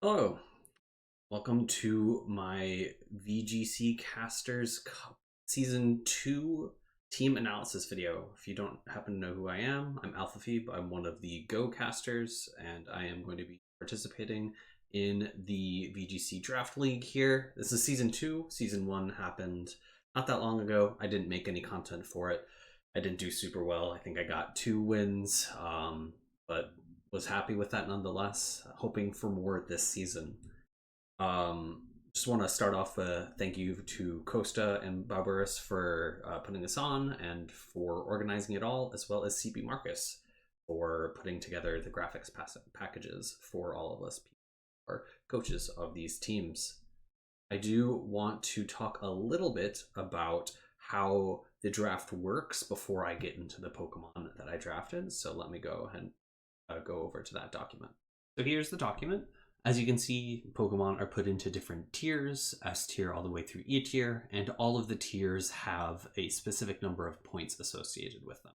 Hello, welcome to my VGC Casters Season 2 team analysis video. If you don't happen to know who I am, I'm AlphaPhoebe. I'm one of the Go casters, and I am going to be participating in the VGC Draft League here. This is Season 2. Season 1 happened not that long ago. I didn't make any content for it. I didn't do super well. I think I got 2 wins, but was happy with that nonetheless, hoping for more this season. Just want to start off a thank you to Costa and Barbaros for putting this on and for organizing it all, as well as CB Marcus for putting together the graphics packages for all of us or coaches of these teams. I do want to talk a little bit about how the draft works before I get into the Pokemon that I drafted. So let me go ahead and go over to that document. So here's the document. As you can see, Pokemon are put into different tiers, S tier all the way through E tier, and all of the tiers have a specific number of points associated with them.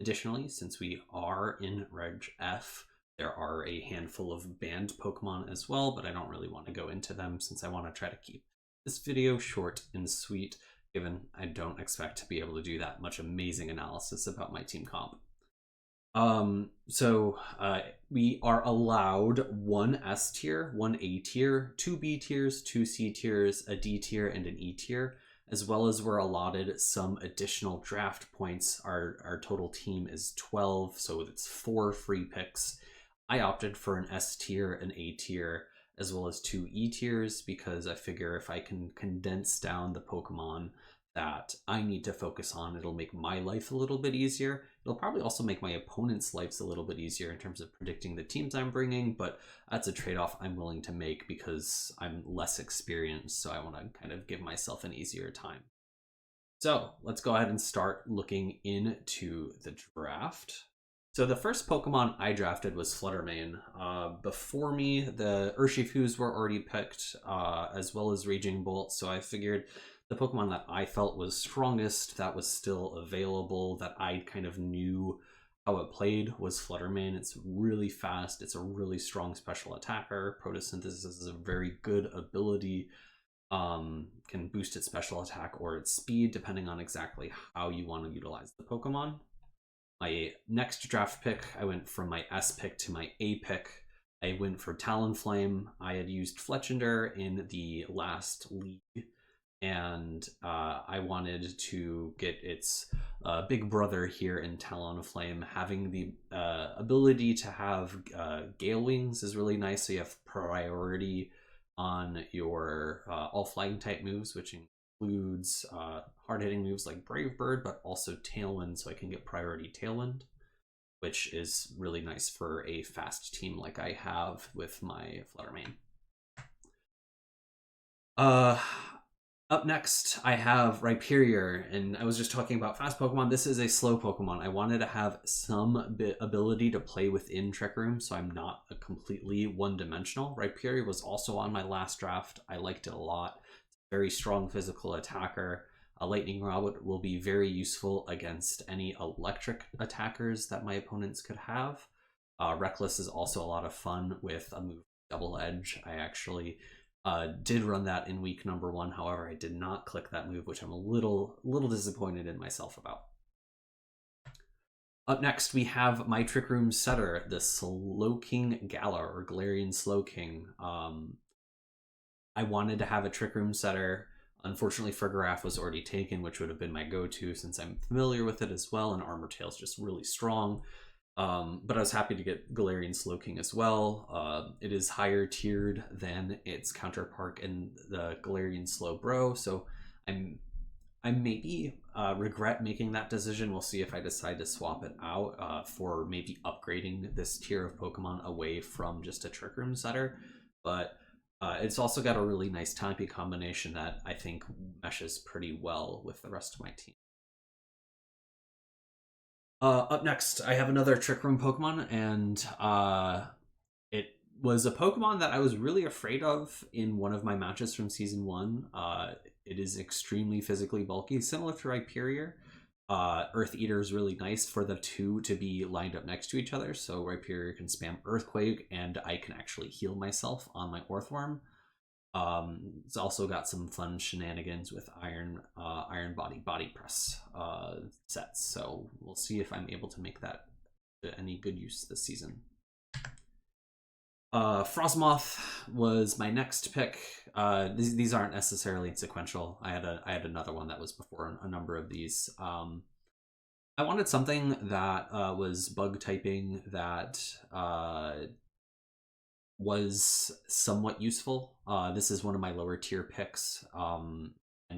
Additionally, since we are in Reg F, there are a handful of banned Pokemon as well, but I don't really want to go into them since I want to try to keep this video short and sweet, given I don't expect to be able to do that much amazing analysis about my team comp. We are allowed one S tier, one A tier, two B tiers, two C tiers, a D tier, and an E tier, as well as we're allotted some additional draft points. Our total team is 12, so it's 4 free picks. I opted for an S tier, an A tier, as well as 2 E tiers because I figure if I can condense down the Pokemon that I need to focus on, it'll make my life a little bit easier. It'll probably also make my opponent's lives a little bit easier in terms of predicting the teams I'm bringing, but that's a trade-off I'm willing to make because I'm less experienced, so I want to kind of give myself an easier time. So let's go ahead and start looking into the draft. So the first Pokemon I drafted was Fluttermane. Before me, the Urshifus were already picked, as well as Raging Bolt, so I figured the Pokemon that I felt was strongest, that was still available, that I kind of knew how it played, was Fluttermane. It's really fast, it's a really strong special attacker. Photosynthesis is a very good ability. Can boost its special attack or its speed, depending on exactly how you want to utilize the Pokemon. My next draft pick, I went from my S pick to my A pick. I went for Talonflame. I had used Fletchinder in the last league, and I wanted to get its big brother here in Talonflame. Having the ability to have Gale Wings is really nice, so you have priority on your all flying type moves, which includes hard-hitting moves like Brave Bird, but also Tailwind, so I can get priority Tailwind, which is really nice for a fast team like I have with my Fluttermane. Up next, I have Rhyperior, and I was just talking about fast Pokemon. This is a slow Pokemon. I wanted to have some ability to play within Trick Room, so I'm not a completely one-dimensional. Rhyperior was also on my last draft. I liked it a lot. Very strong physical attacker. A Lightning Rod will be very useful against any electric attackers that my opponents could have. Reckless is also a lot of fun with a move Double Edge. I actually did run that in week number 1. However, I did not click that move, which I'm a little disappointed in myself about. Up next, we have my Trick Room setter, the Slowking Galar, or Galarian Slowking. I wanted to have a Trick Room setter. Unfortunately, Fergaraf was already taken, which would have been my go-to since I'm familiar with it as well, and Armor Tail's just really strong. But I was happy to get Galarian Slowking as well. It is higher tiered than its counterpart in the Galarian Slowbro, so I maybe regret making that decision. We'll see if I decide to swap it out for maybe upgrading this tier of Pokemon away from just a Trick Room setter. But it's also got a really nice typing combination that I think meshes pretty well with the rest of my team. Up next, I have another Trick Room Pokemon, and it was a Pokemon that I was really afraid of in one of my matches from Season 1. It is extremely physically bulky, similar to Rhyperior. Earth Eater is really nice for the two to be lined up next to each other. So Rhyperior can spam Earthquake, and I can actually heal myself on my Orthworm. It's also got some fun shenanigans with Iron Body Press sets. So we'll see if I'm able to make that to any good use this season. Frostmoth was my next pick. These aren't necessarily sequential. I had another one that was before a number of these. I wanted something that was bug typing that was somewhat useful. This is one of my lower tier picks, and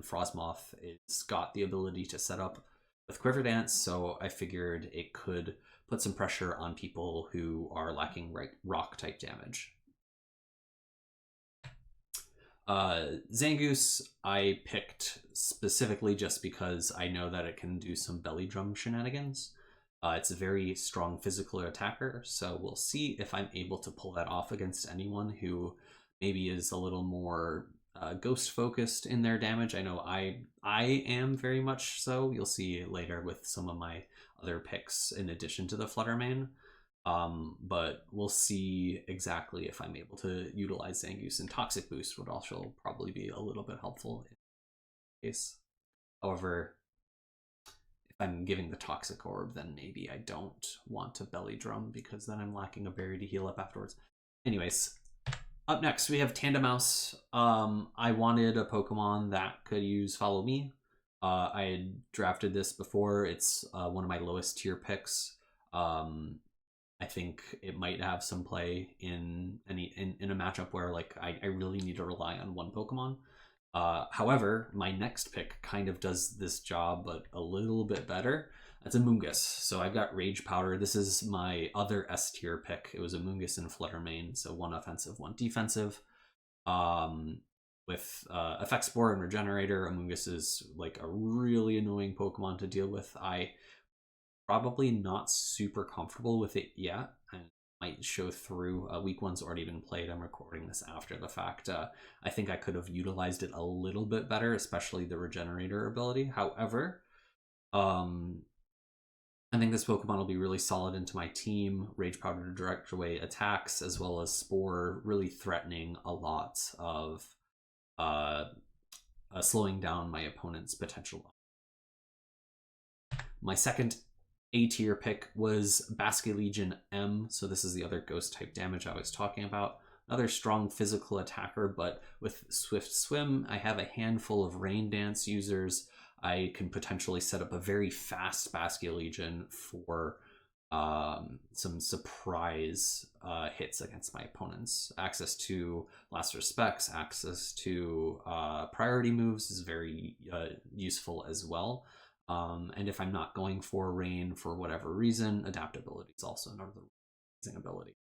Frostmoth has got the ability to set up with Quiver Dance, so I figured it could put some pressure on people who are lacking rock type damage. Zangoose I picked specifically just because I know that it can do some belly drum shenanigans. It's a very strong physical attacker, so we'll see if I'm able to pull that off against anyone who maybe is a little more ghost focused in their damage. I know I am very much so. You'll see later with some of my other picks in addition to the Flutter Mane. But we'll see exactly if I'm able to utilize Zangoose, and Toxic Boost would also probably be a little bit helpful in case. However, if I'm giving the Toxic Orb, then maybe I don't want to Belly Drum because then I'm lacking a berry to heal up afterwards. Anyways, up next we have Tandemaus. I wanted a Pokemon that could use Follow Me. I had drafted this before. It's one of my lowest tier picks. I think it might have some play in a matchup where like I really need to rely on one Pokemon. However, my next pick kind of does this job, but a little bit better. That's a Mungus. So I've got Rage Powder. This is my other S tier pick. It was a Mungus and Flutter Mane, so 1 offensive, 1 defensive. With Effect Spore and Regenerator, Amoonguss is like a really annoying Pokemon to deal with. I probably not super comfortable with it yet, and might show through. Week 1's already been played. I'm recording this after the fact. I think I could have utilized it a little bit better, especially the Regenerator ability. However, I think this Pokemon will be really solid into my team. Rage Powder to direct away attacks, as well as Spore, really threatening a lot of slowing down my opponent's potential. My second A-tier pick was Basculegion M, so this is the other ghost type damage I was talking about. Another strong physical attacker, but with Swift Swim, I have a handful of Rain Dance users. I can potentially set up a very fast Basculegion for some surprise hits against my opponents. Access to Last Respects, access to priority moves is very useful as well. And if I'm not going for Rain for whatever reason, Adaptability is also another amazing ability.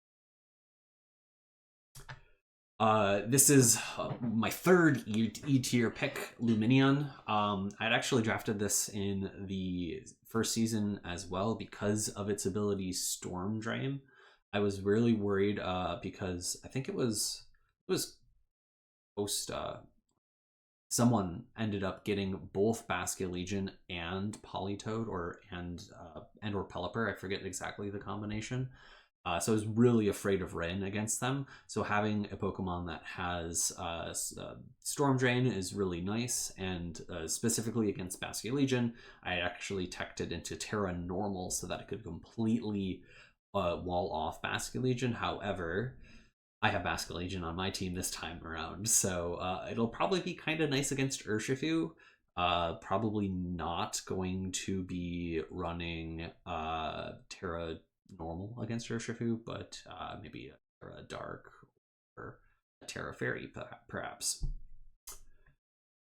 This is my third E-tier pick, Lumineon. I'd actually drafted this in the first season as well because of its ability Storm Drain. I was really worried because I think it was post someone ended up getting both Basculegion and Politoed or Pelipper. I forget exactly the combination. So I was really afraid of Ren against them. So having a Pokemon that has Storm Drain is really nice. And specifically against Basculegion, I actually teched it into Terra Normal so that it could completely wall off Basculegion. However, I have Basculegion on my team this time around. So it'll probably be kind of nice against Urshifu. Probably not going to be running Terra Normal against Urshifu, but maybe a Terra Dark or a Terra Fairy, perhaps.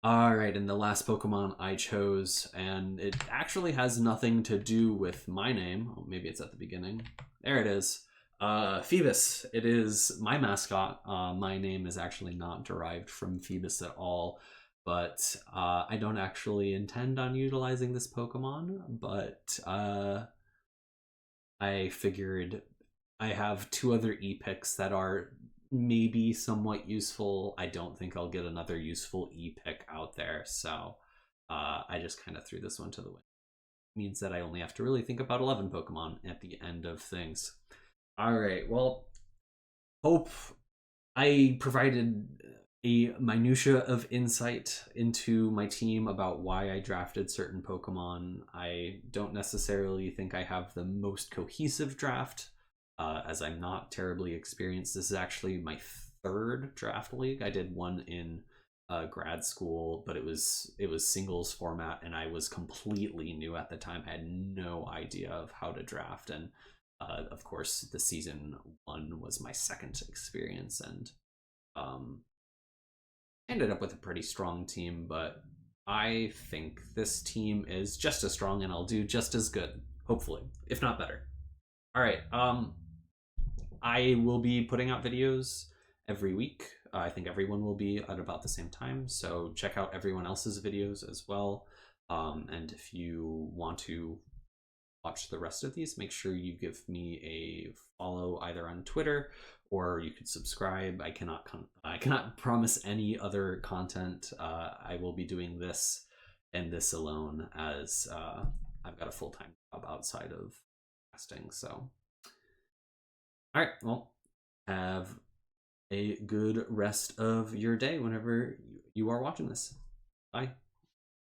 All right, and the last Pokemon I chose, and it actually has nothing to do with my name. Oh, maybe it's at the beginning. There it is. Phoebus. It is my mascot. My name is actually not derived from Phoebus at all, but I don't actually intend on utilizing this Pokemon, but I figured I have 2 other E-picks that are maybe somewhat useful. I don't think I'll get another useful E-pick out there, so I just kind of threw this one to the wind. means that I only have to really think about 11 Pokemon at the end of things. All right, well, hope I provided a minutia of insight into my team about why I drafted certain Pokemon. I don't necessarily think I have the most cohesive draft, as I'm not terribly experienced. This is actually my third draft league. I did one in grad school, but it was singles format, and I was completely new at the time. I had no idea of how to draft, and of course, the season one was my second experience, and ended up with a pretty strong team, but I think this team is just as strong and I'll do just as good, hopefully, if not better. All right, I will be putting out videos every week. I think everyone will be at about the same time, so check out everyone else's videos as well. And if you want to watch the rest of these, make sure you give me a follow either on Twitter, or you could subscribe. I cannot promise any other content. I will be doing this and this alone, as I've got a full-time job outside of casting. So, all right, well, have a good rest of your day whenever you are watching this. Bye.